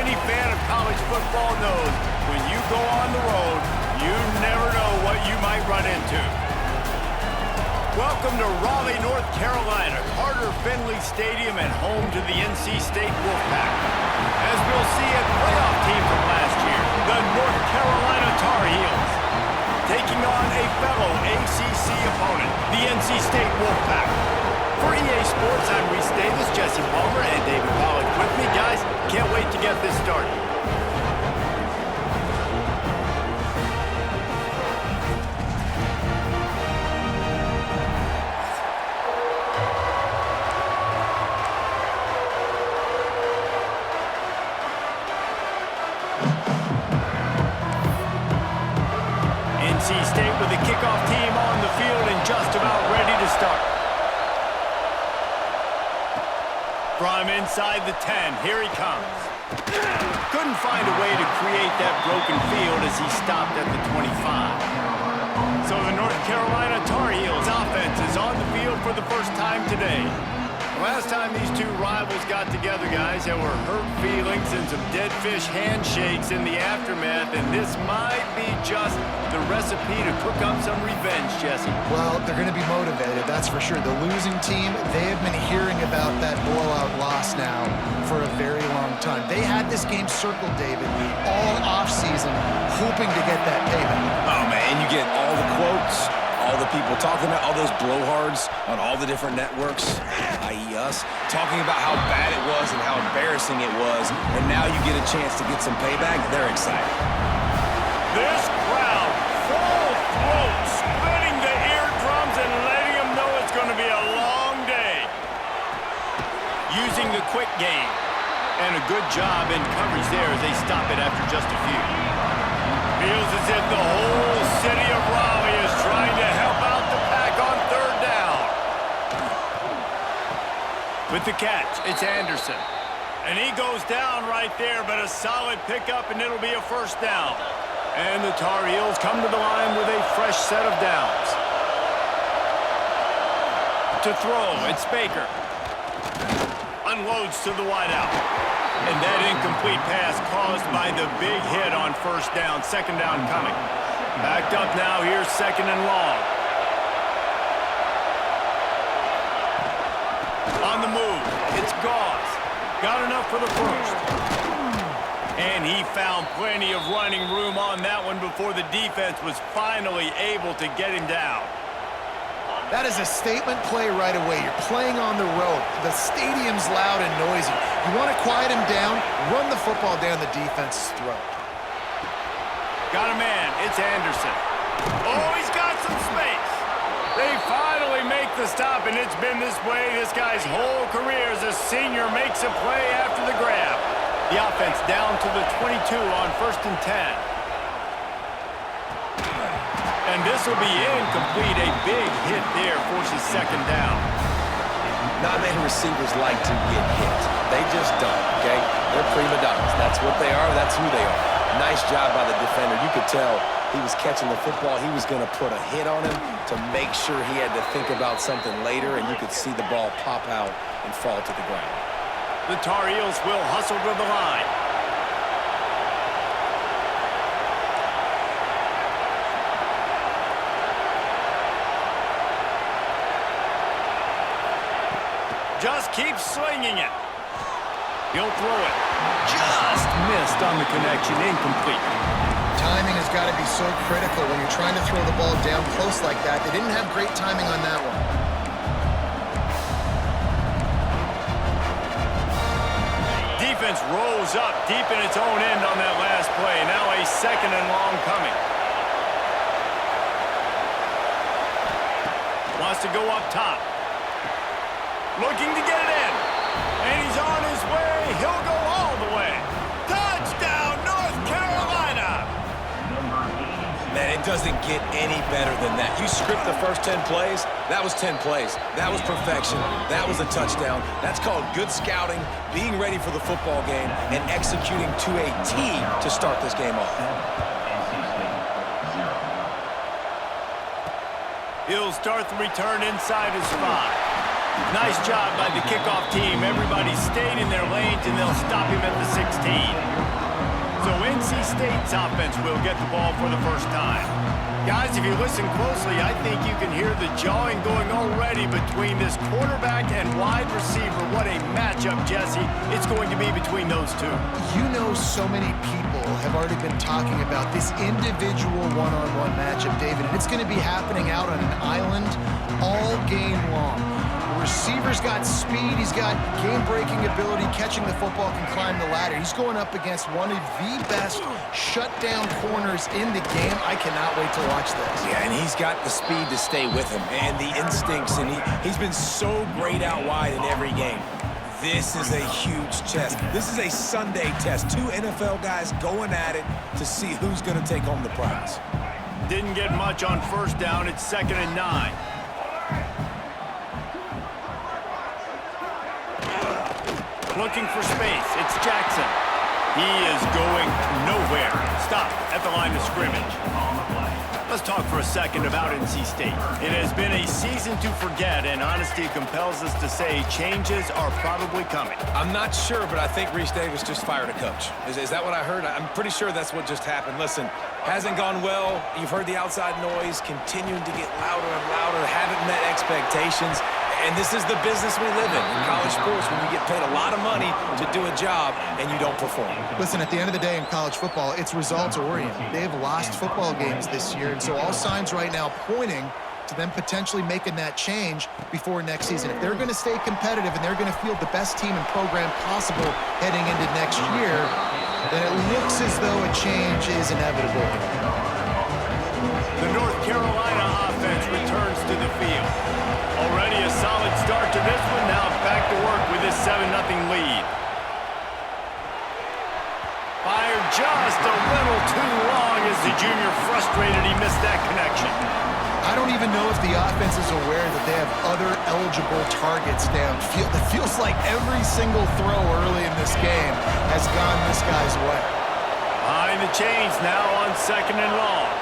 Any fan of college football knows when you go on the road, you never know what you might run into. Welcome to Raleigh, North Carolina, Carter Finley Stadium and home to the NC State Wolfpack. As we'll see a playoff team from last year, the North Carolina Tar Heels, taking on a fellow ACC opponent, the NC State Wolfpack. For EA Sports, I'm Reese Davis, Jesse Palmer, and David Pollack with me. Guys, can't wait to get this started. NC State with the kickoff team on the field and just about ready to start. From inside the 10, here he comes. Couldn't find a way to create that broken field as he stopped at the 25. So the North Carolina Tar Heels offense is on the field for the first time today. Last time these two rivals got together, guys, there were hurt feelings and some dead fish handshakes in the aftermath, and this might be just the recipe to cook up some revenge, Jesse. Well, they're going to be motivated, that's for sure. The losing team, they have been hearing about that blowout loss now for a very long time. They had this game circled, David, all offseason, hoping to get that payback. Oh, man, you get all the quotes, all the people talking about all those blowhards on all the different networks, i.e. us, talking about how bad it was and how embarrassing it was, and now you get a chance to get some payback. They're excited. This crowd, full throat, splitting the eardrums and letting them know it's going to be a long day. Using the quick game, and a good job in coverage there as they stop it after just a few. Feels as if the whole city of Raleigh is trying to help out the pack on third down. With the catch, it's Anderson. And he goes down right there, but a solid pickup, and it'll be a first down. And the Tar Heels come to the line with a fresh set of downs. To throw, it's Baker. Unloads to the wideout. And that incomplete pass caused by the big hit on first down. Second down coming. Backed up now, here's second and long. On the move, it's Gauze. Got enough for the first. And he found plenty of running room on that one before the defense was finally able to get him down. That is a statement play right away. You're playing on the road. The stadium's loud and noisy. You want to quiet him down, run the football down the defense's throat. Got a man, it's Anderson. Oh, he's got some space. They finally make the stop, and it's been this way this guy's whole career as a senior makes a play after the grab. The offense down to the 22 on first and 10. And this will be incomplete. A big hit there forces second down. Not many receivers like to get hit. They just don't, okay? They're prima donnas. That's what they are. That's who they are. Nice job by the defender. You could tell he was catching the football. He was going to put a hit on him to make sure he had to think about something later, and you could see the ball pop out and fall to the ground. The Tar Heels will hustle to the line. Just keeps slinging it. He'll throw it. Just missed on the connection. Incomplete. Timing has got to be so critical when you're trying to throw the ball down close like that. They didn't have great timing on that one. Defense rolls up deep in its own end on that last play. Now a second and long coming. Wants to go up top. Looking to get it in. And he's on his way. He'll go all the way. Touchdown, North Carolina! Man, it doesn't get any better than that. You script the first 10 plays, that was 10 plays. That was perfection. That was a touchdown. That's called good scouting, being ready for the football game, and executing to a T to start this game off. He'll start the return inside his 5. Nice job by the kickoff team. Everybody stayed in their lanes, and they'll stop him at the 16. State's offense will get the ball for the first time. Guys, if you listen closely, I think you can hear the jawing going already between this quarterback and wide receiver. What a matchup, Jesse, it's going to be between those two. You know, so many people have already been talking about this individual one-on-one matchup, David, and it's going to be happening out on an island all game long. The receiver's got speed, he's got game-breaking ability, catching the football, can climb the ladder. He's going up against one of the best shutdown corners in the game. I cannot wait to watch this. Yeah, and he's got the speed to stay with him and the instincts, and he's been so great out wide in every game. This is a huge test. This is a Sunday test. Two NFL guys going at it to see who's going to take home the prize. Didn't get much on first down. It's 2nd and 9. Looking for space. It's Jackson. He is going nowhere. Stop at the line of scrimmage. Let's talk for a second about NC State. It has been a season to forget, and honesty compels us to say changes are probably coming. I'm not sure, but I think Reese Davis just fired a coach. Is that what I heard? I'm pretty sure that's what just happened. Listen, hasn't gone well. You've heard the outside noise continuing to get louder and louder, haven't met expectations. And this is the business we live in college sports, when you get paid a lot of money to do a job and you don't perform. Listen, at the end of the day in college football, it's results-oriented. They've lost football games this year, and so all signs right now pointing to them potentially making that change before next season. If they're going to stay competitive and they're going to field the best team and program possible heading into next year, then it looks as though a change is inevitable. The North Carolina offense returns to the field. Already a solid start to this one. Now back to work with this 7-0 lead. Fired just a little too long as the junior frustrated he missed that connection. I don't even know if the offense is aware that they have other eligible targets downfield. It feels like every single throw early in this game has gone this guy's way. Behind the chains now on 2nd and long.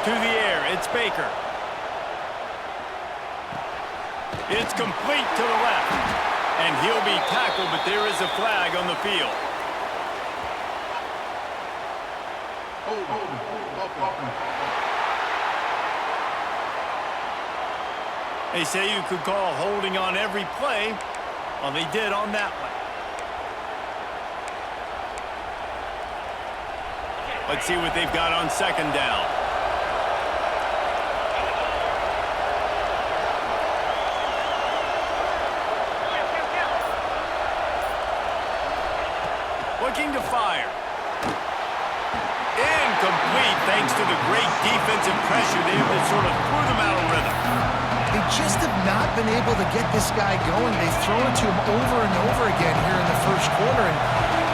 To the air, it's Baker. It's complete to the left. And he'll be tackled, but there is a flag on the field. They say you could call holding on every play. Well, they did on that one. Let's see what they've got on 2nd down. Looking to fire. Incomplete thanks to the great defensive pressure there that sort of threw them out of rhythm. They just have not been able to get this guy going. They've thrown it to him over and over again here in the first quarter, and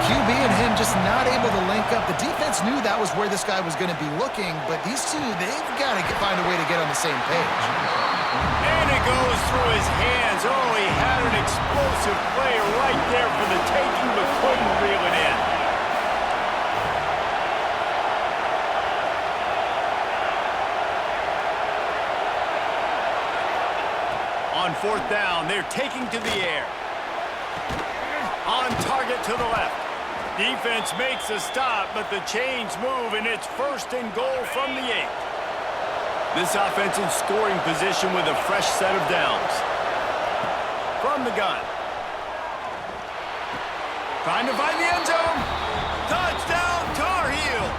QB and him just not able to link up. The defense knew that was where this guy was going to be looking, but these two, they've got to find a way to get on the same page. And it goes through his hands. Oh, he had an explosive player right there for the taking, but couldn't reel it in. On 4th down, they're taking to the air. On target to the left. Defense makes a stop, but the chains move, and it's 1st and goal from the 8. This offense in scoring position with a fresh set of downs. From the gun. Trying to find the end zone. Touchdown, Tar Heels.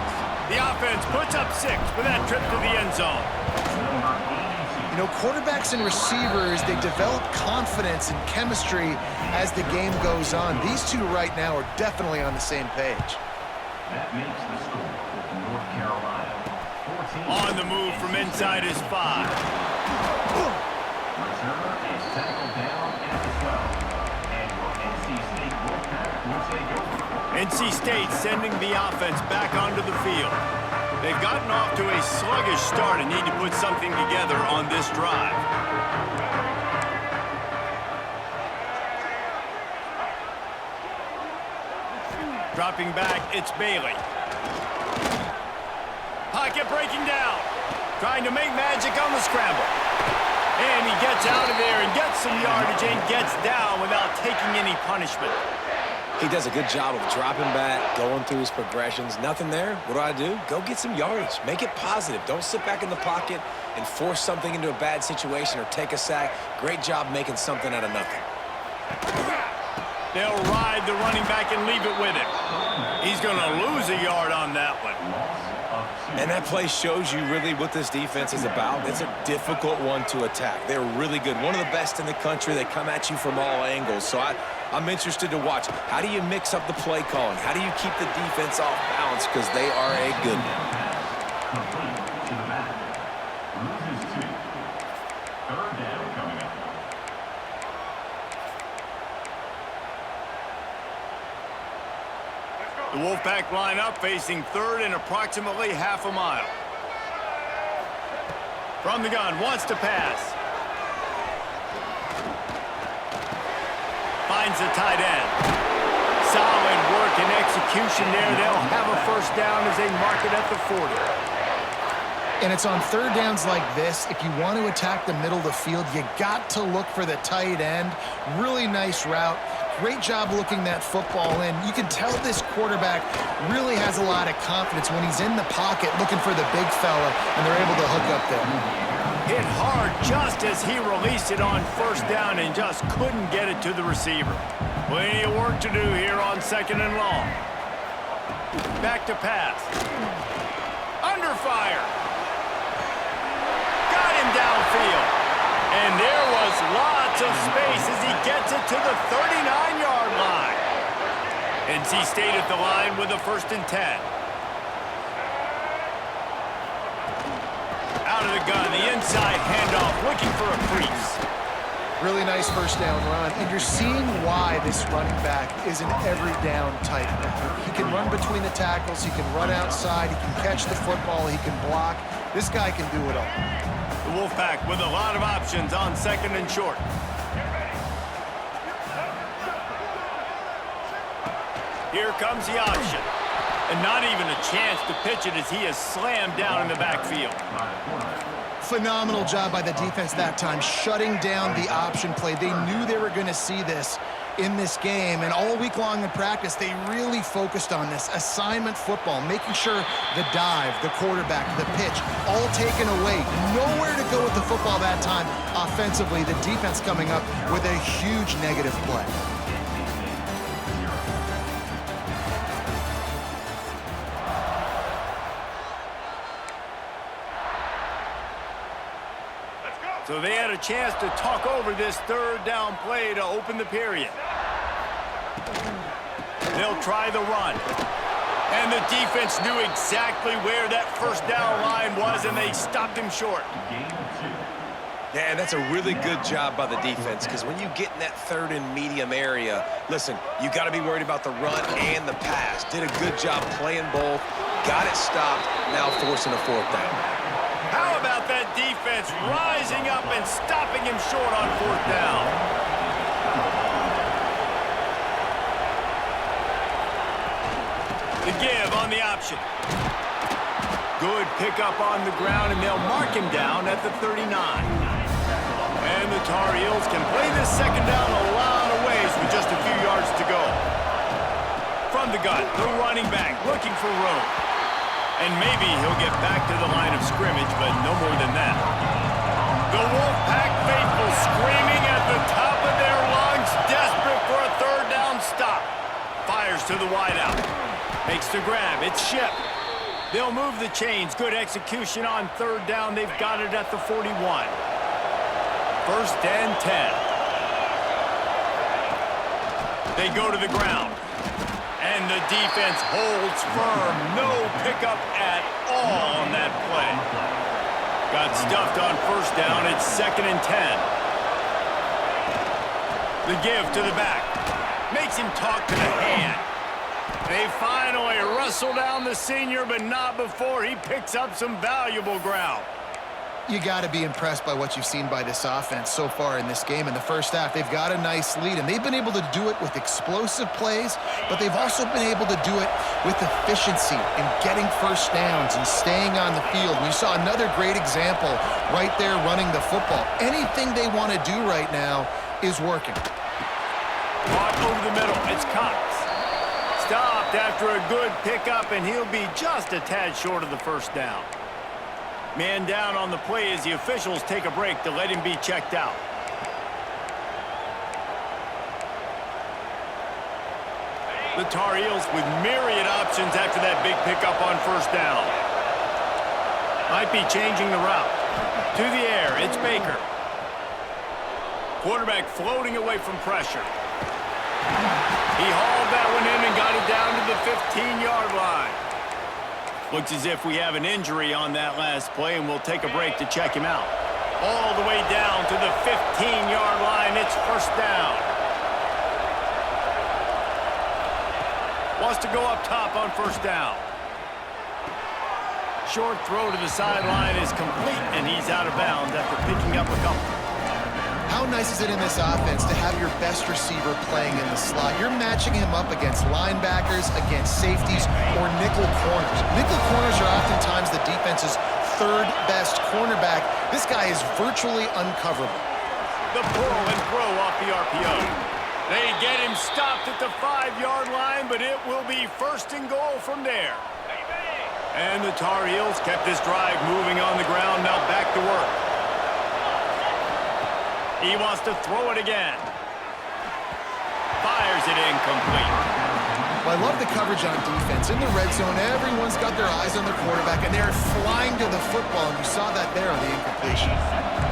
The offense puts up 6 with that trip to the end zone. You know, quarterbacks and receivers, they develop confidence and chemistry as the game goes on. These two right now are definitely on the same page. That makes the score for North Carolina. 14. On the move from inside his 5. Returner is tackled down at the 12. And your NC State Wolfpack will take over. NC State sending the offense back onto the field. They've gotten off to a sluggish start and need to put something together on this drive. Dropping back, it's Bailey. Pocket breaking down. Trying to make magic on the scramble. And he gets out of there and gets some yardage and gets down without taking any punishment. He does a good job of dropping back, going through his progressions. Nothing there. What do? Go get some yardage. Make it positive. Don't sit back in the pocket and force something into a bad situation or take a sack. Great job making something out of nothing. They'll ride the running back and leave it with him. He's going to lose a yard on that one. And that play shows you really what this defense is about. It's a difficult one to attack. They're really good. One of the best in the country. They come at you from all angles. So I'm interested to watch. How do you mix up the play calling? How do you keep the defense off balance? Because they are a good one. Complete to the back. Loses 2. Third down coming up. The Wolfpack line up facing third and approximately half a mile. From the gun, wants to pass. Finds the tight end. Solid work and execution there. They'll have a first down as they mark it at the 40. And it's on third downs like this, if you want to attack the middle of the field, you got to look for the tight end. Really nice route. Great job looking that football in. You can tell this quarterback really has a lot of confidence when he's in the pocket looking for the big fella, and they're able to hook up there. Hit hard just as he released it on first down and just couldn't get it to the receiver. Plenty of work to do here on second and long. Back to pass. Under fire. Got him downfield. And there was lots of space as he gets it to the 39-yard line. NC State at the line with a 1st and 10. Out of the gun, the inside handoff, looking for a crease. Really nice first down run, and you're seeing why this running back is an every down type. He can run between the tackles, he can run outside, he can catch the football, he can block. This guy can do it all. The Wolfpack with a lot of options on second and short. Here comes the option. And not even a chance to pitch it as he is slammed down in the backfield. Phenomenal job by the defense that time, shutting down the option play. They knew they were going to see this in this game, and all week long in practice, they really focused on this assignment football, making sure the dive, the quarterback, the pitch, all taken away. Nowhere to go with the football that time offensively. The defense coming up with a huge negative play. So they had a chance to talk over this third down play to open the period. They'll try the run. And the defense knew exactly where that first down line was, and they stopped him short. Yeah, and that's a really good job by the defense, because when you get in that third and medium area, listen, you got to be worried about the run and the pass. Did a good job playing both, got it stopped, now forcing a 4th down. How about that defense rising up and stopping him short on 4th down? The give on the option. Good pickup on the ground, and they'll mark him down at the 39. And the Tar Heels can play this second down a lot of ways with just a few yards to go. From the gun, the running back looking for room. And maybe he'll get back to the line of scrimmage, but no more than that. The Wolfpack faithful screaming at the top of their lungs, desperate for a third down stop. Fires to the wideout. Makes the grab. It's Ship. They'll move the chains. Good execution on third down. They've got it at the 41. 1st and 10. They go to the ground. And the defense holds firm. No pickup at all on that play. Got stuffed on first down. It's 2nd and 10. The give to the back. Makes him talk to the hand. They finally wrestle down the senior, but not before he picks up some valuable ground. You got to be impressed by what you've seen by this offense so far in this game. In the first half, they've got a nice lead, and they've been able to do it with explosive plays, but they've also been able to do it with efficiency and getting first downs and staying on the field. We saw another great example right there running the football. Anything they want to do right now is working. Caught over the middle. It's Cox. stopped after a good pickup, and he'll be just a tad short of the first down. Man down on the play as the officials take a break to let him be checked out. The Tar Heels with myriad options after that big pickup on first down. Might be changing the route. To the air, it's Baker. Quarterback floating away from pressure. He hauled that one in and got it down to the 15-yard line. Looks as if we have an injury on that last play, and we'll take a break to check him out. All the way down to the 15-yard line. It's first down. Wants to go up top on first down. Short throw to the sideline is complete, and he's out of bounds after picking up a couple. How nice is it in this offense to have your best receiver playing in the slot? You're matching him up against linebackers, against safeties, or nickel corners. Nickel corners are oftentimes the defense's third best cornerback. This guy is virtually uncoverable. The pull and throw off the RPO. They get him stopped at the 5-yard line, but it will be first and goal from there. And the Tar Heels kept this drive moving on the ground, now back to work. He wants to throw it again. Fires it incomplete. Well, I love the coverage on defense. In the red zone, everyone's got their eyes on the quarterback, and they're flying to the football, and you saw that there on the incompletion.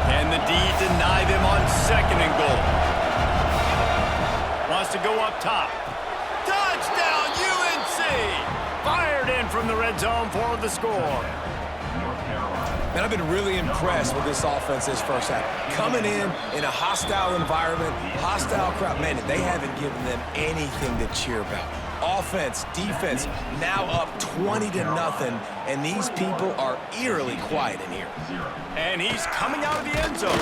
And the D deny them on second and goal. Wants to go up top. Touchdown, UNC! Fired in from the red zone for the score. Man, I've been really impressed with this offense this first half. Coming in a hostile environment, hostile crowd, man, they haven't given them anything to cheer about. Offense, defense, now up 20-0, and these people are eerily quiet in here. And he's coming out of the end zone.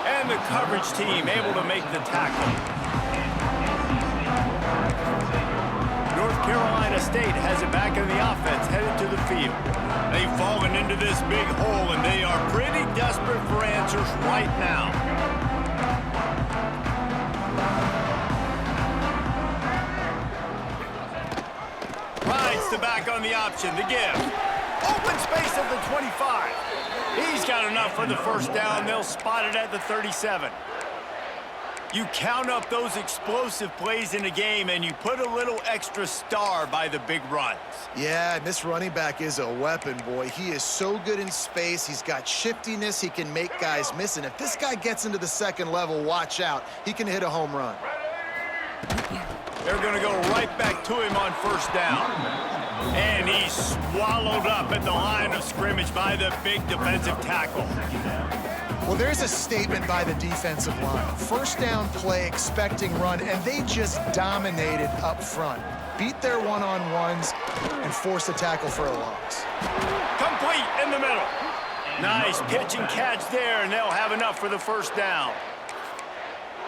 And the coverage team able to make the tackle. North Carolina State has it back in the offense, headed to the field. They've fallen into this big hole, and they are pretty desperate for answers right now. Rides the back on the option, the give. Open space at the 25. He's got enough for the first down. They'll spot it at the 37. You count up those explosive plays in a game, and you put a little extra star by the big runs. Yeah, and this running back is a weapon, boy. He is so good in space. He's got shiftiness. He can make guys miss. And if this guy gets into the second level, watch out. He can hit a home run. They're going to go right back to him on first down. And he's swallowed up at the line of scrimmage by the big defensive tackle. Well, there's a statement by the defensive line. First down play, expecting run, and they just dominated up front. Beat their one-on-ones and forced the tackle for a loss. Complete in the middle. Nice pitch and catch there, and they'll have enough for the first down.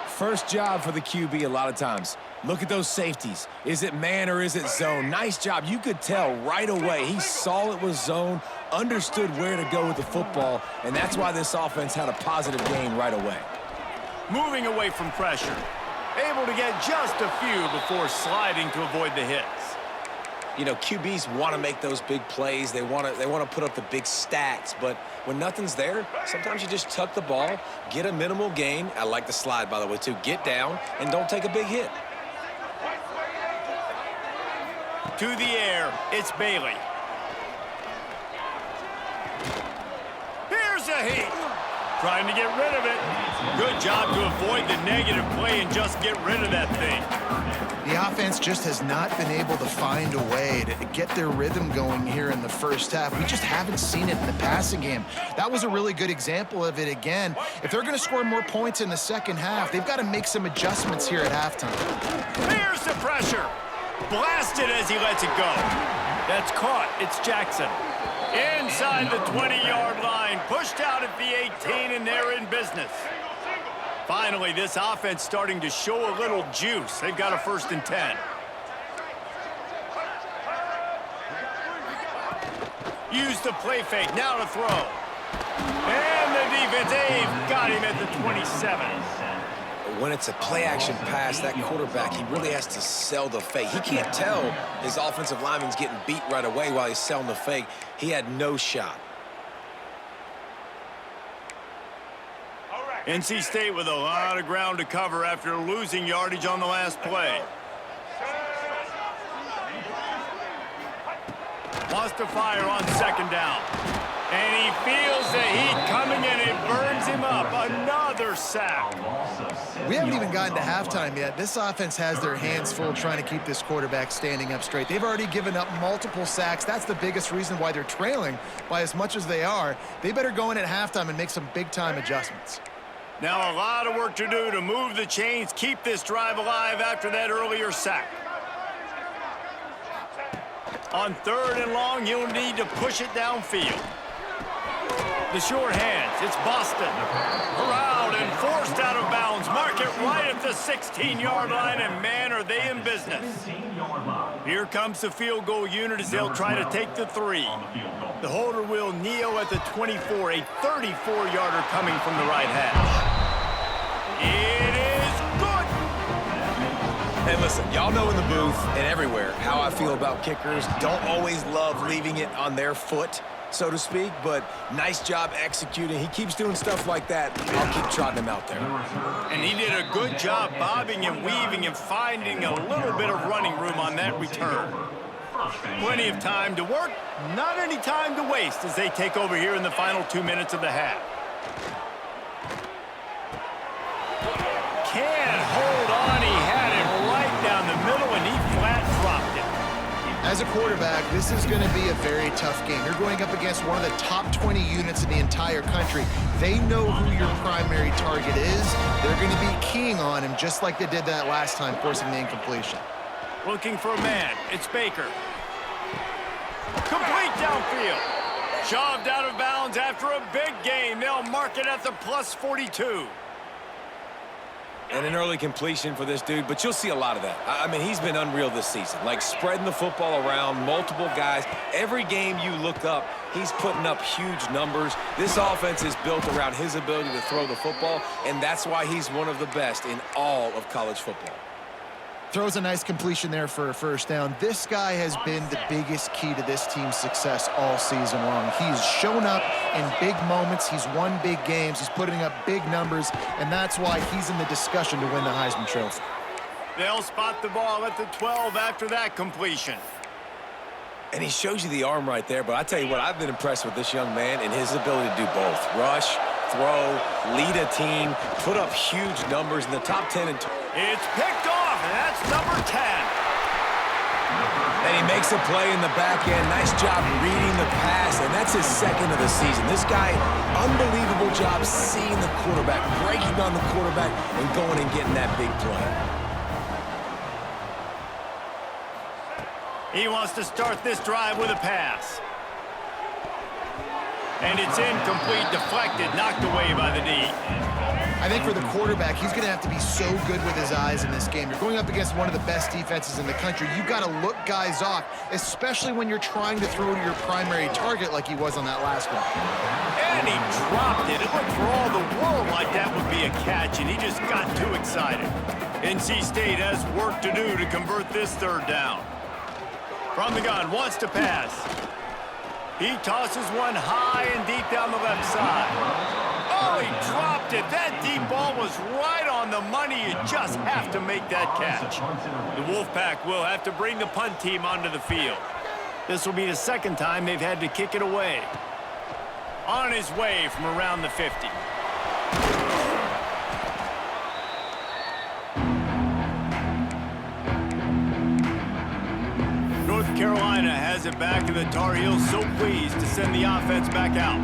First job for the QB a lot of times. Look at those safeties. Is it man or is it zone? Nice job. You could tell right away. He saw it was zone, understood where to go with the football, and that's why this offense had a positive gain right away. Moving away from pressure. Able to get just a few before sliding to avoid the hits. You know, QBs want to make those big plays. They want to put up the big stats, but when nothing's there, sometimes you just tuck the ball, get a minimal gain. I like the slide, by the way, too. Get down and don't take a big hit. To the air, it's Bailey. Here's a heat. Trying to get rid of it. Good job to avoid the negative play and just get rid of that thing. The offense just has not been able to find a way to get their rhythm going here in the first half. We just haven't seen it in the passing game. That was a really good example of it again. If they're going to score more points in the second half, they've got to make some adjustments here at halftime. Here's the pressure. Blasted as he lets it go. That's caught. It's Jackson. Inside the 20-yard line. Pushed out at the 18, and they're in business. Finally, this offense starting to show a little juice. They've got a 1st and 10. Use the play fake. Now to throw. And the defense, they've got him at the 27. when it's a play-action pass, that quarterback, he really has to sell the fake. He can't tell his offensive lineman's getting beat right away while he's selling the fake. He had no shot. NC State with a lot of ground to cover after losing yardage on the last play. Wants to fire on second down. And he feels the heat coming and it burns him up. Another sack. We haven't even gotten to halftime yet. This offense has their hands full trying to keep this quarterback standing up straight. They've already given up multiple sacks. That's the biggest reason why they're trailing by as much as they are. They better go in at halftime and make some big-time adjustments. Now a lot of work to do to move the chains, keep this drive alive after that earlier sack. On 3rd and long, you'll need to push it downfield. The short hands, it's Boston. Corralled and forced out of bounds. Mark it right at the 16-yard line, and man, are they in business. Here comes the field goal unit as they'll try to take the 3. The holder will kneel at the 24, a 34-yarder coming from the right hash. It is good. Hey, listen, y'all know in the booth and everywhere how I feel about kickers. Don't always love leaving it on their foot, so to speak, but nice job executing. He keeps doing stuff like that. I'll keep trotting him out there. And he did a good job bobbing and weaving and finding a little bit of running room on that return. Plenty of time to work, not any time to waste as they take over here in the final 2 minutes of the half. Can't hold on. He had it right down the middle, and he flat dropped it. As a quarterback, this is going to be a very tough game. You're going up against one of the top 20 units in the entire country. They know who your primary target is. They're going to be keying on him just like they did that last time, forcing the incompletion. Looking for a man. It's Baker. Complete downfield. Shoved out of bounds after a big gain. They'll mark it at the plus 42. And an early completion for this dude, but you'll see a lot of that. I mean, he's been unreal this season, like spreading the football around, multiple guys. Every game you look up, he's putting up huge numbers. This offense is built around his ability to throw the football, and that's why he's one of the best in all of college football. Throws a nice completion there for a first down. This guy has been the biggest key to this team's success all season long. He's shown up in big moments. He's won big games. He's putting up big numbers, and that's why he's in the discussion to win the Heisman Trophy. They'll spot the ball at the 12 after that completion. And he shows you the arm right there, but I tell you what, I've been impressed with this young man and his ability to do both. Rush, throw, lead a team, put up huge numbers in the top 10 and It's picked off, and that's number 10. And he makes a play in the back end. Nice job reading the pass, and that's his second of the season. This guy, unbelievable job seeing the quarterback, breaking on the quarterback, and going and getting that big play. He wants to start this drive with a pass. And it's incomplete, deflected, knocked away by the D. I think for the quarterback, he's going to have to be so good with his eyes in this game. You're going up against one of the best defenses in the country. You've got to look guys off, especially when you're trying to throw to your primary target like he was on that last one. And he dropped it. It looked for all the world like that would be a catch, and he just got too excited. NC State has work to do to convert this third down. From the gun, wants to pass. He tosses one high and deep down the left side. Oh, he dropped it. That deep ball was right on the money. You just have to make that catch. The Wolfpack will have to bring the punt team onto the field. This will be the second time they've had to kick it away. On his way from around the 50. North Carolina has it back, and the Tar Heels so pleased to send the offense back out.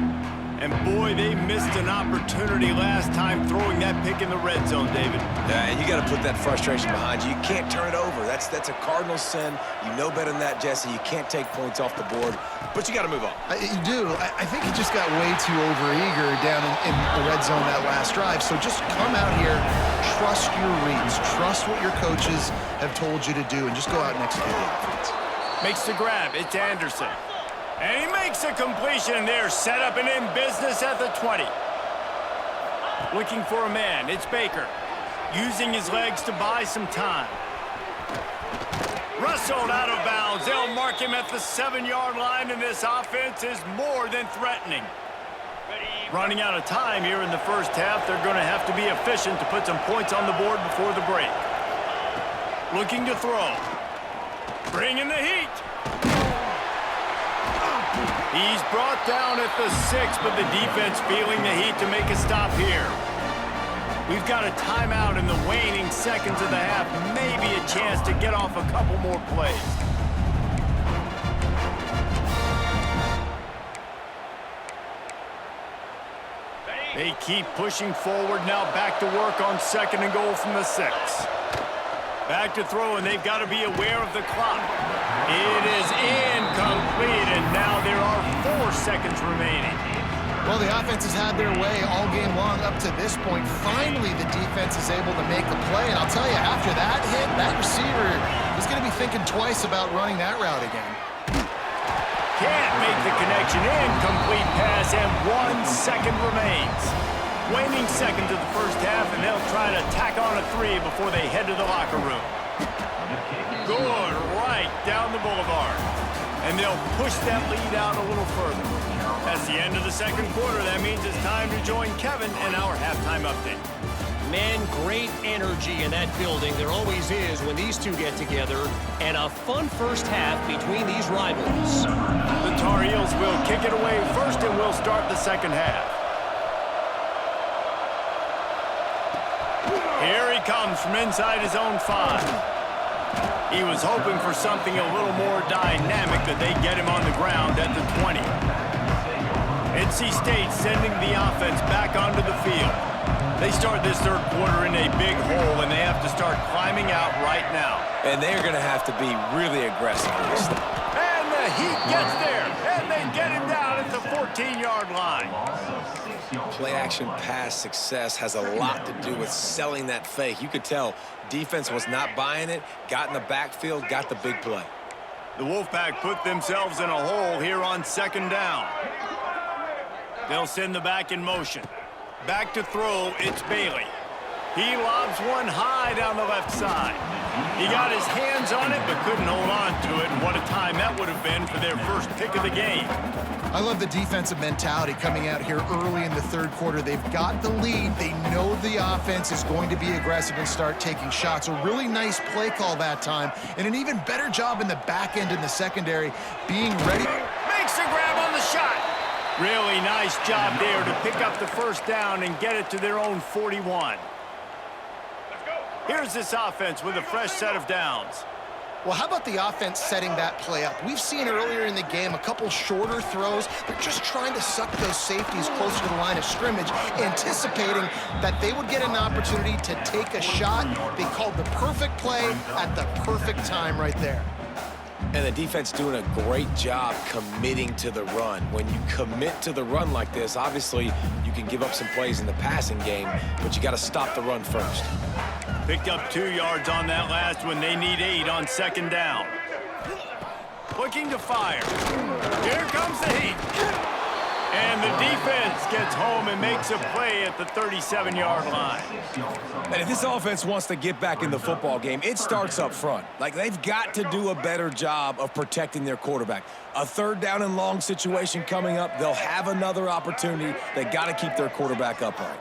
And boy, they missed an opportunity last time throwing that pick in the red zone, David. Yeah, and you got to put that frustration behind you. You can't turn it over. That's a cardinal sin. You know better than that, Jesse. You can't take points off the board, but you got to move on. You do. I think he just got way too overeager down in the red zone that last drive. So just come out here, trust your reads, trust what your coaches have told you to do, and just go out and execute the offense. Makes the grab. It's Anderson. And he makes a completion there, set up and in business at the 20. Looking for a man, it's Baker. Using his legs to buy some time. Wrestled out of bounds. They'll mark him at the 7-yard line, and this offense is more than threatening. Running out of time here in the first half, they're going to have to be efficient to put some points on the board before the break. Looking to throw. Bringing the heat. He's brought down at the 6, but the defense feeling the heat to make a stop here. We've got a timeout in the waning seconds of the half. Maybe a chance to get off a couple more plays. They keep pushing forward now. Back to work on 2nd and goal from the 6. Back to throw, and they've got to be aware of the clock. It is incomplete, and now there are 4 seconds remaining. Well, the offense has had their way all game long up to this point. Finally, the defense is able to make a play, and I'll tell you, after that hit, that receiver is going to be thinking twice about running that route again. Can't make the connection. Incomplete pass, and 1 second remains. Waning seconds of the first half, and they'll try to tack on a 3 before they head to the locker room. Good, right down the boulevard. And they'll push that lead out a little further. That's the end of the second quarter. That means it's time to join Kevin in our halftime update. Man, great energy in that building. There always is when these two get together. And a fun first half between these rivals. The Tar Heels will kick it away first, and we'll start the second half. Here he comes from inside his own 5. He was hoping for something a little more dynamic, that they get him on the ground at the 20. NC State sending the offense back onto the field. They start this third quarter in a big hole, and they have to start climbing out right now. And they're going to have to be really aggressive with this thing. And the Heat gets there, and they get him down at the 14-yard line. Play-action pass success has a lot to do with selling that fake. You could tell defense was not buying it, got in the backfield, got the big play. The Wolfpack put themselves in a hole here on 2nd down. They'll send the back in motion. Back to throw, it's Bailey. He lobs one high down the left side. He got his hands on it, but couldn't hold on to it, and what a time that would have been for their first pick of the game. I love the defensive mentality coming out here early in the third quarter. They've got the lead. They know the offense is going to be aggressive and start taking shots. A really nice play call that time, and an even better job in the back end in the secondary, being ready. Makes a grab on the shot. Really nice job there to pick up the first down and get it to their own 41. Here's this offense with a fresh set of downs. Well, how about the offense setting that play up? We've seen earlier in the game a couple shorter throws. They're just trying to suck those safeties closer to the line of scrimmage, anticipating that they would get an opportunity to take a shot. They called the perfect play at the perfect time right there. And the defense doing a great job committing to the run. When you commit to the run like this, obviously you can give up some plays in the passing game, but you got to stop the run first. Picked up 2 yards on that last one. They need 8 on 2nd down. Looking to fire. Here comes the Heat. And the defense gets home and makes a play at the 37-yard line. And if this offense wants to get back in the football game, it starts up front. Like, they've got to do a better job of protecting their quarterback. A 3rd down and long situation coming up, they'll have another opportunity. They got to keep their quarterback upright.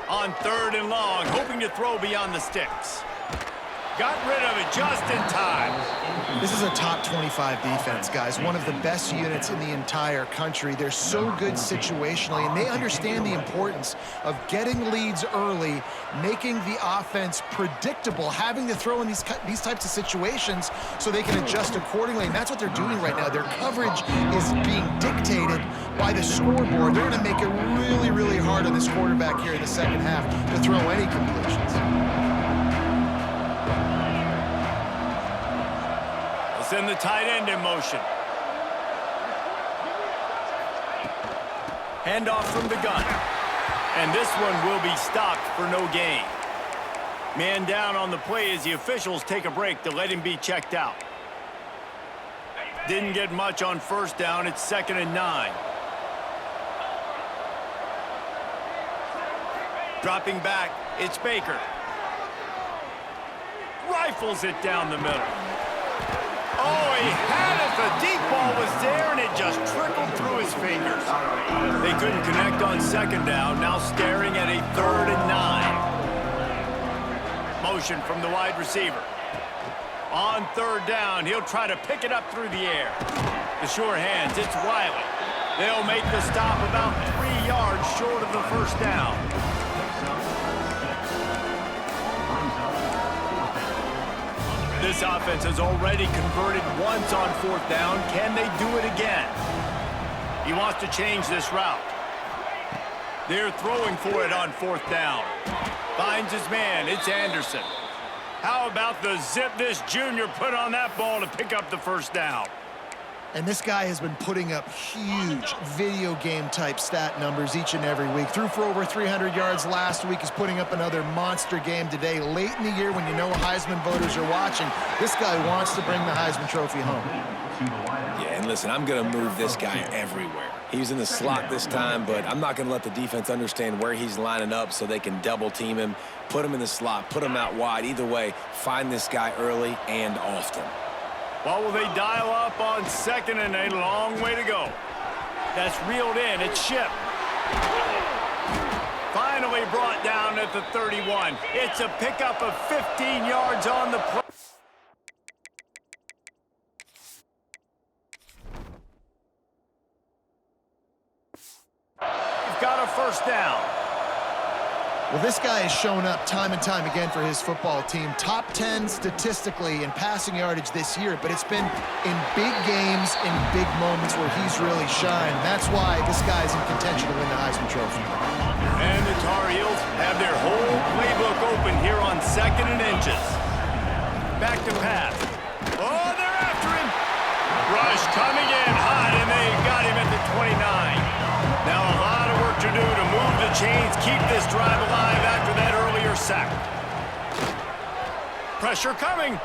On 3rd and long, hoping to throw beyond the sticks. Got rid of it just in time. This is a top 25 defense, guys. One of the best units in the entire country. They're so good situationally, and they understand the importance of getting leads early, making the offense predictable, having to throw in these types of situations so they can adjust accordingly. And that's what they're doing right now. Their coverage is being dictated by the scoreboard. They're going to make it really, really hard on this quarterback here in the second half to throw any completions. Send the tight end in motion. Handoff from the gun. And this one will be stopped for no gain. Man down on the play as the officials take a break to let him be checked out. Didn't get much on 1st down. It's 2nd and 9. Dropping back, It's Baker. Rifles it down the middle. Oh, he had it. The deep ball was there, and it just trickled through his fingers. They couldn't connect on second down, now staring at a 3rd and 9. Motion from the wide receiver. On 3rd down, he'll try to pick it up through the air. The sure hands, it's Wiley. They'll make the stop about 3 yards short of the first down. This offense has already converted once on 4th down. Can they do it again? He wants to change this route. They're throwing for it on 4th down. Finds his man. It's Anderson. How about the zip this junior put on that ball to pick up the first down? And this guy has been putting up huge video game type stat numbers each and every week. Threw for over 300 yards last week. He's putting up another monster game today. Late in the year when you know Heisman voters are watching, this guy wants to bring the Heisman Trophy home. Yeah, and listen, I'm going to move this guy everywhere. He's in the slot this time, but I'm not going to let the defense understand where he's lining up so they can double team him, put him in the slot, put him out wide. Either way, find this guy early and often. Well, will they dial up on 2nd and a long way to go? That's reeled in. It's Ship. Finally brought down at the 31. It's a pickup of 15 yards on the play. You've got a first down. Well, this guy has shown up time and time again for his football team. Top 10 statistically in passing yardage this year, but it's been in big games, in big moments where he's really shined. That's why this guy's in contention to win the Heisman Trophy. And the Tar Heels have their whole playbook open here on 2nd and inches. Back to pass. Oh, they're after him. Rush coming in hot, and they got him at the 29. Now a lot of work to do to move the chains, keep this drive alive after that earlier sack. Pressure coming.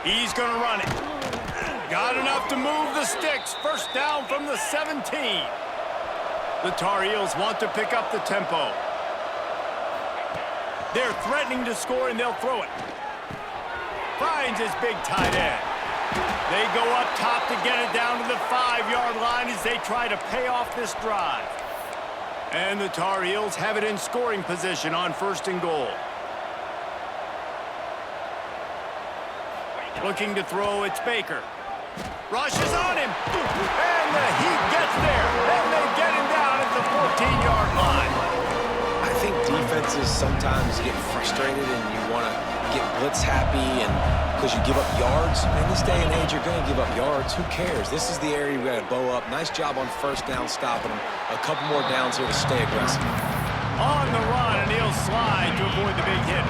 He's going to run it. Got enough to move the sticks. First down from the 17. The Tar Heels want to pick up the tempo. They're threatening to score, and they'll throw it. Finds his big tight end. They go up top to get it down to the 5-yard line as they try to pay off this drive. And the Tar Heels have it in scoring position on 1st and goal. Looking to throw, it's Baker. Rush is on him. And the Heat gets there. And they get him down at the 14-yard line. I think defenses sometimes get frustrated and you want to get blitz happy and because you give up yards. In this day and age, you're going to give up yards. Who cares? This is the area we got to bow up. Nice job on 1st down stopping him. A couple more downs here to stay aggressive. On the run, and he'll slide to avoid the big hit.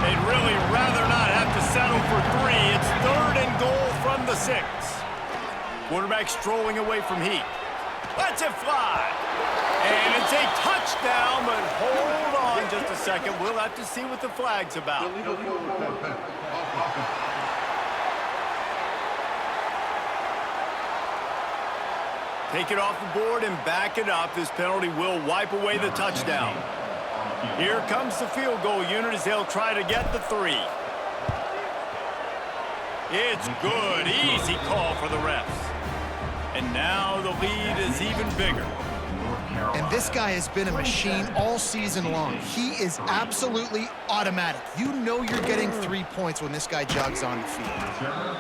They'd really rather not have to settle for 3. It's 3rd and goal from the 6. Quarterback strolling away from Heat. Lets it fly. And it's a touchdown, but hold on just a second. We'll have to see what the flag's about. Take it off the board and back it up. This penalty will wipe away the touchdown. Here comes the field goal unit as they'll try to get the 3. It's good. Easy call for the refs. And now the lead is even bigger. And this guy has been a machine all season long. He is absolutely automatic. You know you're getting 3 points when this guy jogs on the field.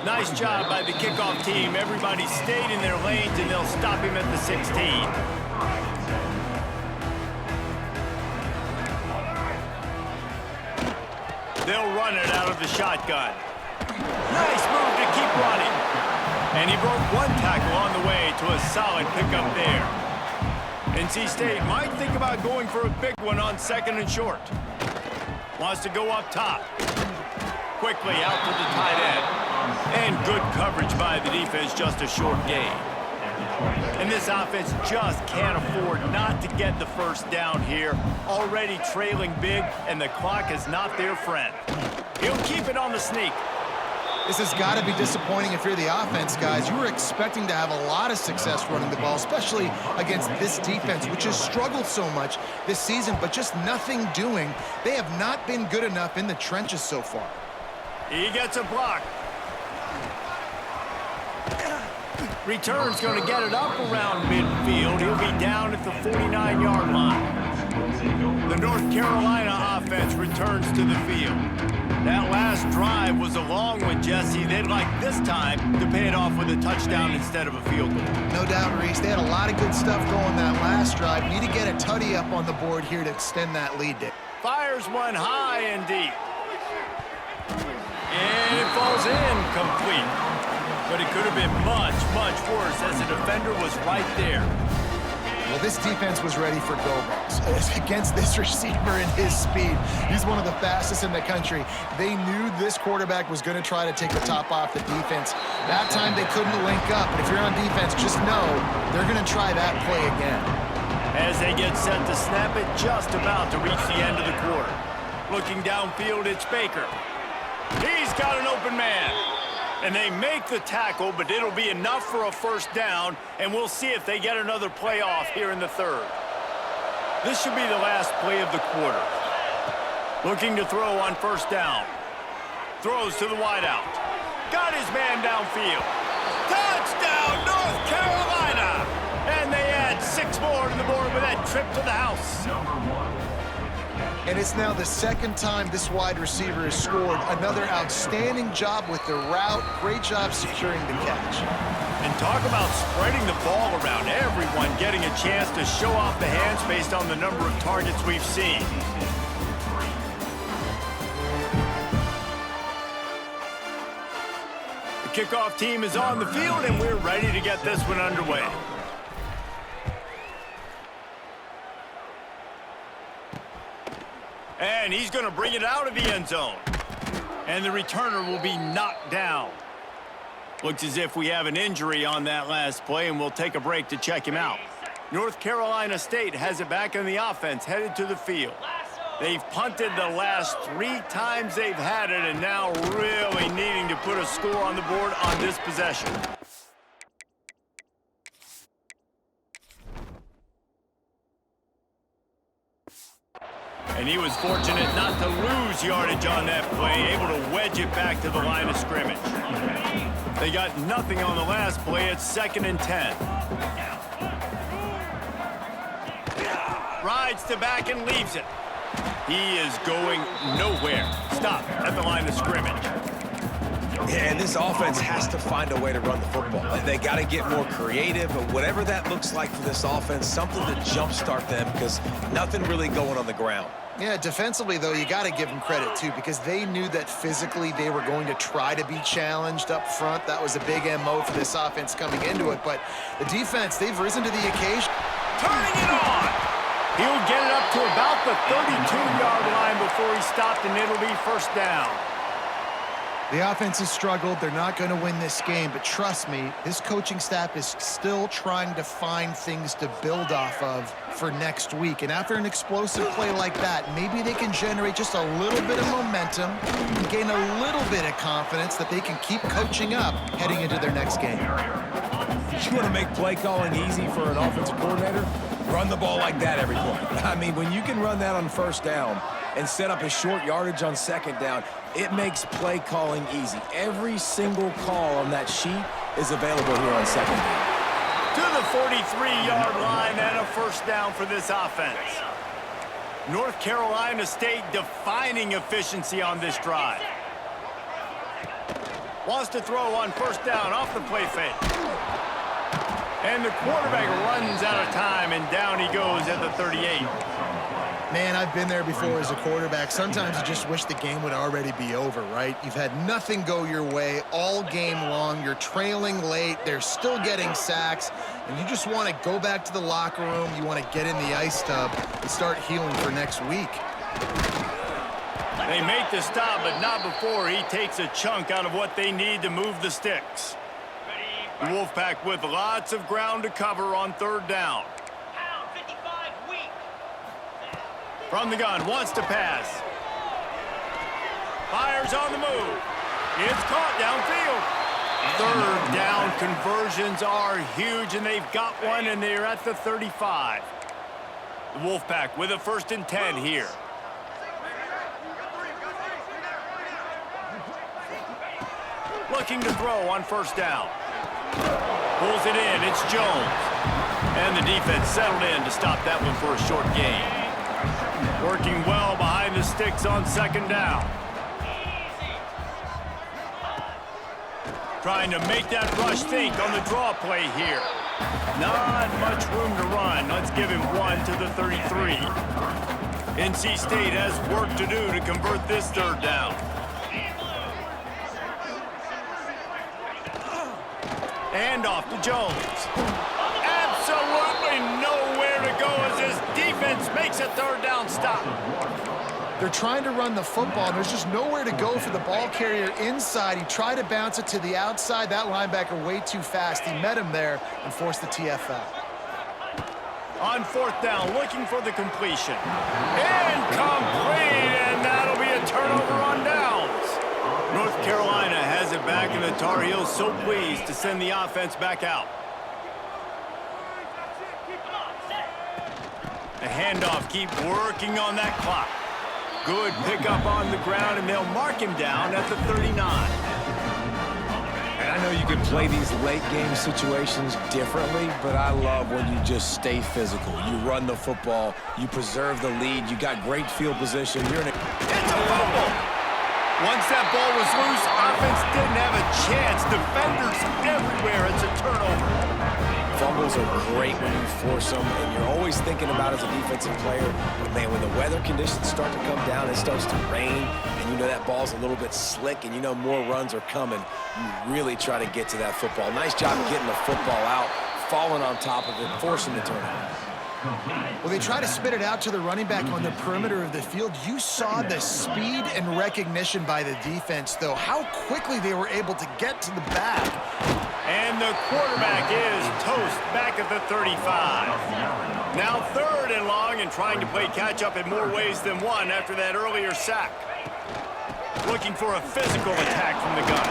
Nice job by the kickoff team. Everybody stayed in their lanes, and they'll stop him at the 16. They'll run it out of the shotgun. Nice move to keep running. And he broke 1 tackle on the way to a solid pickup there. NC State might think about going for a big one on 2nd and short. Wants to go up top. Quickly out to the tight end. And good coverage by the defense, just a short gain. And this offense just can't afford not to get the first down here. Already trailing big, and the clock is not their friend. He'll keep it on the sneak. This has got to be disappointing if you're the offense, guys. You were expecting to have a lot of success running the ball, especially against this defense, which has struggled so much this season, but just nothing doing. They have not been good enough in the trenches so far. He gets a block. Return's going to get it up around midfield. He'll be down at the 49-yard line. The North Carolina offense returns to the field. That last drive was a long one, Jesse. They'd like this time to pay it off with a touchdown instead of a field goal. No doubt, Reese. They had a lot of good stuff going that last drive. Need to get a tutty up on the board here to extend that lead. Fires one high and deep. And it falls in complete. But it could have been much, much worse as the defender was right there. Well, this defense was ready for go balls against this receiver and his speed. He's one of the fastest in the country. They knew this quarterback was going to try to take the top off the defense. That time they couldn't link up. But if you're on defense, just know they're going to try that play again. As they get set to snap it, just about to reach the end of the quarter. Looking downfield, it's Baker. He's got an open man. And they make the tackle, but it'll be enough for a first down, and we'll see if they get another play off here in the third. This should be the last play of the quarter. Looking to throw on first down. Throws to the wideout. Got his man downfield. Touchdown, North Carolina! And they add 6 more to the board with that trip to the house. And it's now the second time this wide receiver has scored. Another outstanding job with the route. Great job securing the catch. And talk about spreading the ball around. Everyone getting a chance to show off the hands based on the number of targets we've seen. The kickoff team is on the field, and we're ready to get this one underway. And he's going to bring it out of the end zone. And the returner will be knocked down. Looks as if we have an injury on that last play, and we'll take a break to check him out. North Carolina State has it back on the offense, headed to the field. They've punted the last 3 times they've had it, and now really needing to put a score on the board on this possession. And he was fortunate not to lose yardage on that play, able to wedge it back to the line of scrimmage. They got nothing on the last play. It's 2nd and 10. Rides to back and leaves it. He is going nowhere. Stop at the line of scrimmage. Yeah, and this offense has to find a way to run the football. They got to get more creative, but whatever that looks like for this offense, something to jumpstart them because nothing really going on the ground. Yeah, defensively, though, you got to give them credit, too, because they knew that physically they were going to try to be challenged up front. That was a big MO for this offense coming into it. But the defense, they've risen to the occasion. Turning it on! He'll get it up to about the 32-yard line before he stopped, and it'll be first down. The offense has struggled. They're not going to win this game, but trust me, this coaching staff is still trying to find things to build off of for next week. And after an explosive play like that, maybe they can generate just a little bit of momentum and gain a little bit of confidence that they can keep coaching up heading into their next game. You want to make play calling easy for an offensive coordinator? Run the ball like that every play. I mean, when you can run that on first down and set up a short yardage on second down, it makes play calling easy. Every single call on that sheet is available here on second down. To the 43-yard line and a first down for this offense. North Carolina State defining efficiency on this drive. Wants to throw on first down off the play fake. And the quarterback runs out of time, and down he goes at the 38. Man, I've been there before as a quarterback. Sometimes you just wish the game would already be over, right? You've had nothing go your way all game long. You're trailing late. They're still getting sacks. And you just want to go back to the locker room. You want to get in the ice tub and start healing for next week. They make the stop, but not before he takes a chunk out of what they need to move the sticks. The Wolfpack with lots of ground to cover on third down. From the gun, wants to pass. Fires on the move. It's caught downfield. Third down conversions are huge, and they've got one, and they're at the 35. The Wolfpack with a 1st and 10 here. Looking to throw on 1st down. Pulls it in. It's Jones. And the defense settled in to stop that one for a short gain. Working well behind the sticks on 2nd down. Trying to make that rush think on the draw play here. Not much room to run. Let's give him one to the 33. NC State has work to do to convert this 3rd down. And off to Jones. Absolutely nowhere to go as this defense makes a 3rd down stop. They're trying to run the football, and there's just nowhere to go for the ball carrier inside. He tried to bounce it to the outside. That linebacker way too fast. He met him there and forced the TFL. On 4th down, looking for the completion. Incomplete, and that'll be a turnover on downs. North Carolina has it back, and the Tar Heels so pleased to send the offense back out. The handoff, keep working on that clock. Good pickup on the ground, and they'll mark him down at the 39. And I know you can play these late game situations differently, but I love when you just stay physical. You run the football, you preserve the lead, you got great field position. You're in a... It's a fumble! Once that ball was loose, offense didn't have a chance. Defenders everywhere. It's a turnover. Fumbles are great when you force them, and you're always thinking about as a defensive player, but man, when the weather conditions start to come down, it starts to rain, and you know that ball's a little bit slick, and you know more runs are coming, you really try to get to that football. Nice job getting the football out, falling on top of it, forcing the turnover. Well, they try to spit it out to the running back on the perimeter of the field. You saw the speed and recognition by the defense, though, how quickly they were able to get to the back. And the quarterback is toast back at the 35. Now 3rd and long, and trying to play catch-up in more ways than one after that earlier sack. Looking for a physical attack from the gun.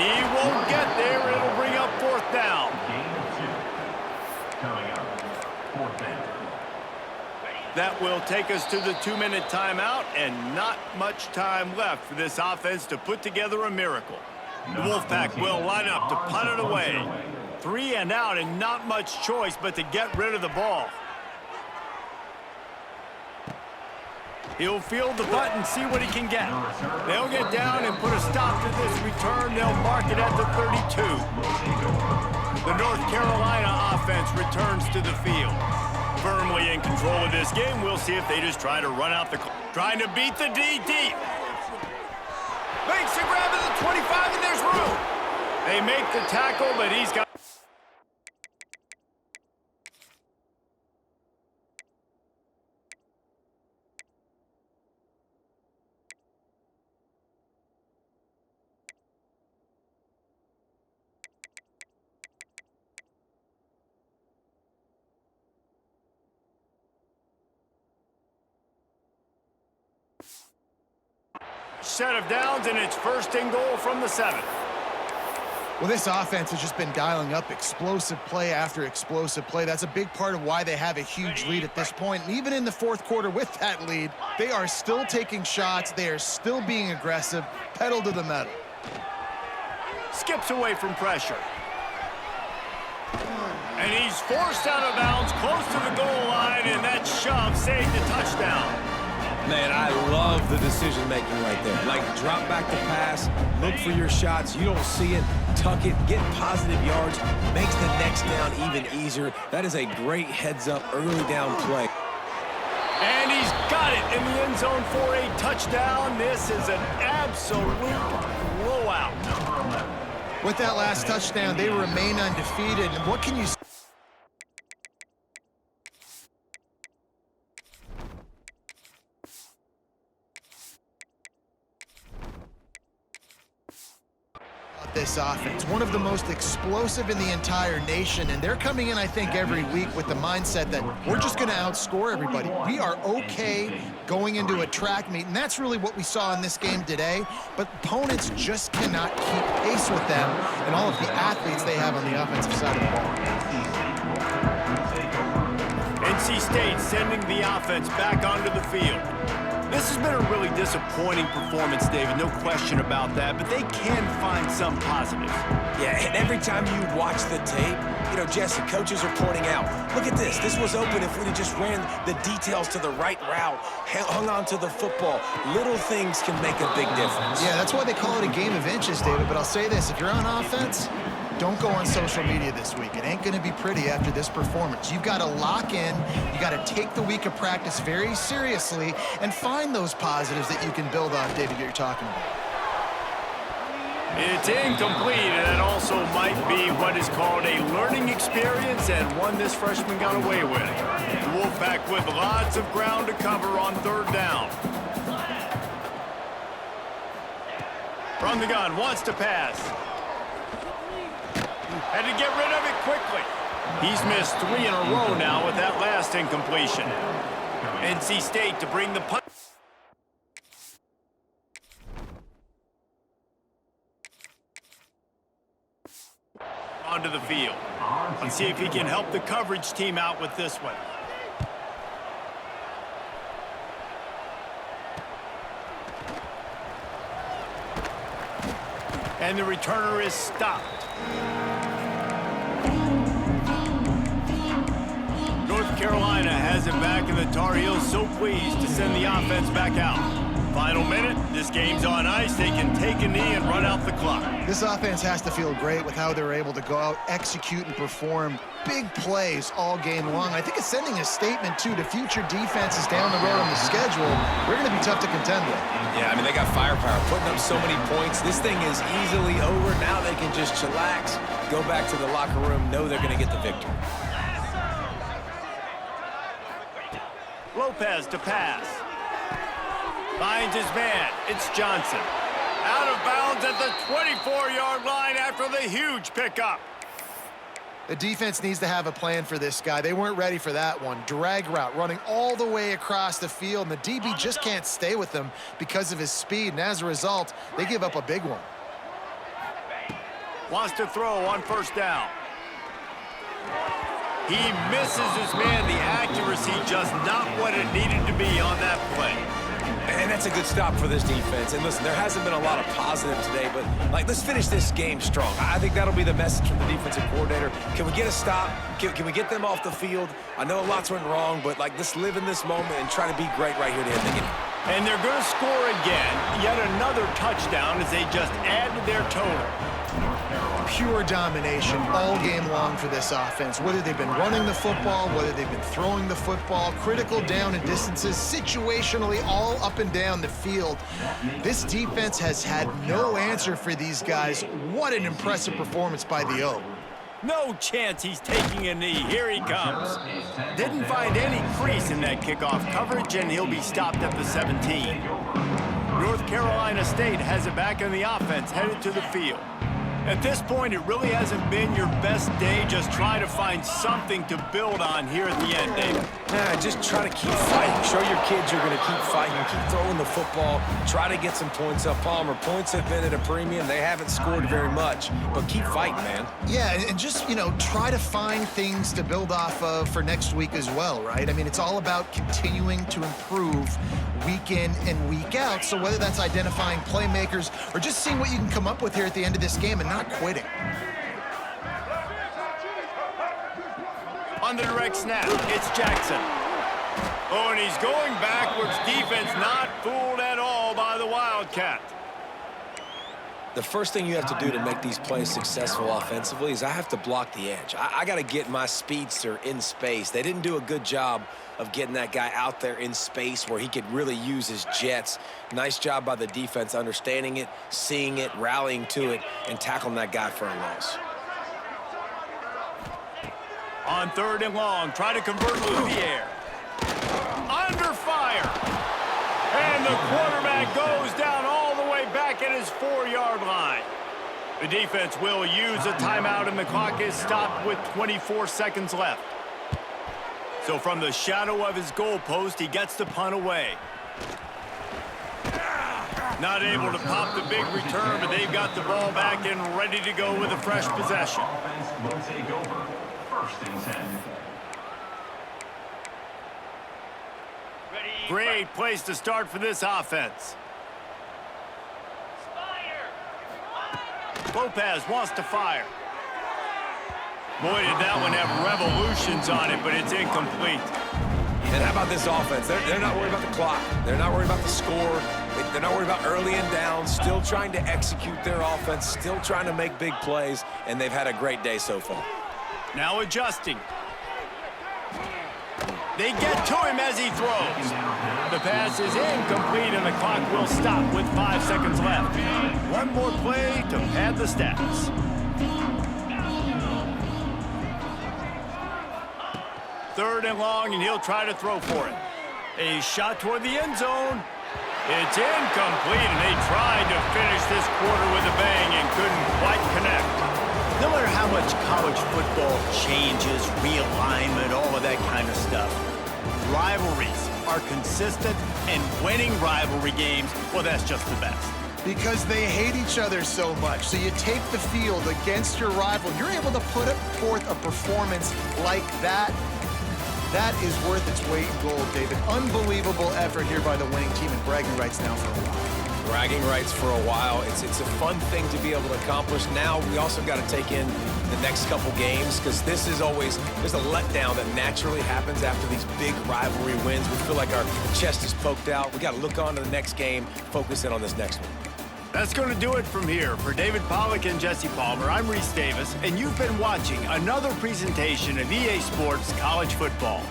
He won't get there. It'll bring up 4th down. That will take us to the 2-minute timeout, and not much time left for this offense to put together a miracle. The Wolfpack will line up to punt it away. 3 and out, and not much choice but to get rid of the ball. He'll field the punt and see what he can get. They'll get down and put a stop to this return. They'll mark it at the 32. The North Carolina offense returns to the field. Firmly in control of this game. We'll see if they just try to run out the clock. Trying to beat the D deep. Makes a grab at the 25, and there's room. They make the tackle, but he's got... set of downs, and it's 1st and goal from the 7. Well, this offense has just been dialing up explosive play after explosive play. That's a big part of why they have a huge lead at this point. And even in the 4th quarter with that lead, they are still taking shots. They are still being aggressive, pedal to the metal. Skips away from pressure. And he's forced out of bounds close to the goal line, and that shove saved the touchdown. Man, I love the decision-making right there. Like, drop back the pass, look for your shots. You don't see it, tuck it, get positive yards, makes the next down even easier. That is a great heads-up early down play. And he's got it in the end zone for a touchdown. This is an absolute blowout. With that last touchdown, they remain undefeated. And what can you say? this offense, one of the most explosive in the entire nation, and they're coming in, I think, every week with the mindset that we're just going to outscore everybody. We are okay going into a track meet, and that's really what we saw in this game today, but opponents just cannot keep pace with them and all of the athletes they have on the offensive side of the ball. NC State sending the offense back onto the field. This has been a really disappointing performance, David, no question about that, but they can find some positives. Yeah, and every time you watch the tape, you know, Jesse, coaches are pointing out, look at this. This was open if we'd have just ran the details to the right route, hung on to the football. Little things can make a big difference. Yeah, that's why they call it a game of inches, David, but I'll say this. If you're on offense, don't go on social media this week. It ain't going to be pretty after this performance. You've got to lock in. You got to take the week of practice very seriously and find those positives that you can build on, David, that you're talking about. It's incomplete, and that also might be what is called a learning experience and one this freshman got away with. The Wolfpack with lots of ground to cover on third down. From the gun, wants to pass. Had to get rid of it quickly. He's missed 3 in a row now with that last incompletion. NC State to bring the punt. Onto the field. Let's see if he can help the coverage team out with this one. And the returner is stopped. North Carolina has it back, and the Tar Heels so pleased to send the offense back out. Final minute, this game's on ice. They can take a knee and run out the clock. This offense has to feel great with how they're able to go out, execute, and perform big plays all game long. I think it's sending a statement, too, to future defenses down the road on the schedule. We're going to be tough to contend with. Yeah, I mean, they got firepower, putting up so many points. This thing is easily over. Now they can just chillax, go back to the locker room, know they're going to get the victory. Lopez to pass. Finds his man. It's Johnson. Out of bounds at the 24-yard line after the huge pickup. The defense needs to have a plan for this guy. They weren't ready for that one. Drag route, running all the way across the field, and the DB just can't stay with him because of his speed, and as a result, they give up a big one. Wants to throw on first down. He misses his man. The accuracy just not what it needed to be on that play. And that's a good stop for this defense. And listen, there hasn't been a lot of positive today, but let's finish this game strong. I think that'll be the message from the defensive coordinator. Can we get a stop? Can we get them off the field? I know lots went wrong, but let's live in this moment and try to be great right here to end the game. And they're going to score again. Yet another touchdown as they just add to their total. Pure domination all game long for this offense. Whether they've been running the football, whether they've been throwing the football, critical down and distances, situationally all up and down the field. This defense has had no answer for these guys. What an impressive performance by the O. No chance he's taking a knee. Here he comes. Didn't find any crease in that kickoff coverage, and he'll be stopped at the 17. North Carolina State has it back in the offense, headed to the field. At this point, it really hasn't been your best day. Just try to find something to build on here at the end, David. Yeah, just try to keep fighting. Show your kids you're going to keep fighting. Keep throwing the football. Try to get some points up. Palmer, points have been at a premium. They haven't scored very much, but keep fighting, man. Yeah, and just, try to find things to build off of for next week as well, right? I mean, it's all about continuing to improve week in and week out. So whether that's identifying playmakers or just seeing what you can come up with here at the end of this game and not quitting. On the direct snap, it's Jackson. Oh, and he's going backwards. Defense not fooled at all by the Wildcat. The first thing you have to do to make these plays successful offensively is I have to block the edge. I got to get my speedster in space. They didn't do a good job of getting that guy out there in space where he could really use his jets. Nice job by the defense understanding it, seeing it, rallying to it, and tackling that guy for a loss. On third and long, try to convert through the air. Under fire. And the quarterback goes down all the way back at his 4-yard line. The defense will use a timeout, and the clock is stopped with 24 seconds left. So from the shadow of his goalpost, he gets the punt away. Not able to pop the big return, but they've got the ball back and ready to go with a fresh possession. Offense will take over. 1st and 10. Great place to start for this offense. Lopez wants to fire. Boy, did that one have revolutions on it, but it's incomplete. And how about this offense? They're not worried about the clock. They're not worried about the score. They're not worried about early and down. Still trying to execute their offense. Still trying to make big plays. And they've had a great day so far. Now adjusting. They get to him as he throws. The pass is incomplete, and the clock will stop with 5 seconds left. One more play to pad the stats. Third and long, and he'll try to throw for it. A shot toward the end zone. It's incomplete, and they tried to finish this quarter with a bang and couldn't quite connect. No matter how much college football changes, realignment, all of that kind of stuff, rivalries are consistent, and winning rivalry games, well, that's just the best. Because they hate each other so much. So you take the field against your rival. You're able to put forth a performance like that. That is worth its weight in gold, David. Unbelievable effort here by the winning team, and bragging rights now for a while. Bragging rights for a while. It's a fun thing to be able to accomplish. Now we also got to take in the next couple games, because this is always, there's a letdown that naturally happens after these big rivalry wins. We feel like our chest is poked out. We got to look on to the next game, focus in on this next one. That's going to do it from here. For David Pollack and Jesse Palmer, I'm Reese Davis, and you've been watching another presentation of EA Sports College Football.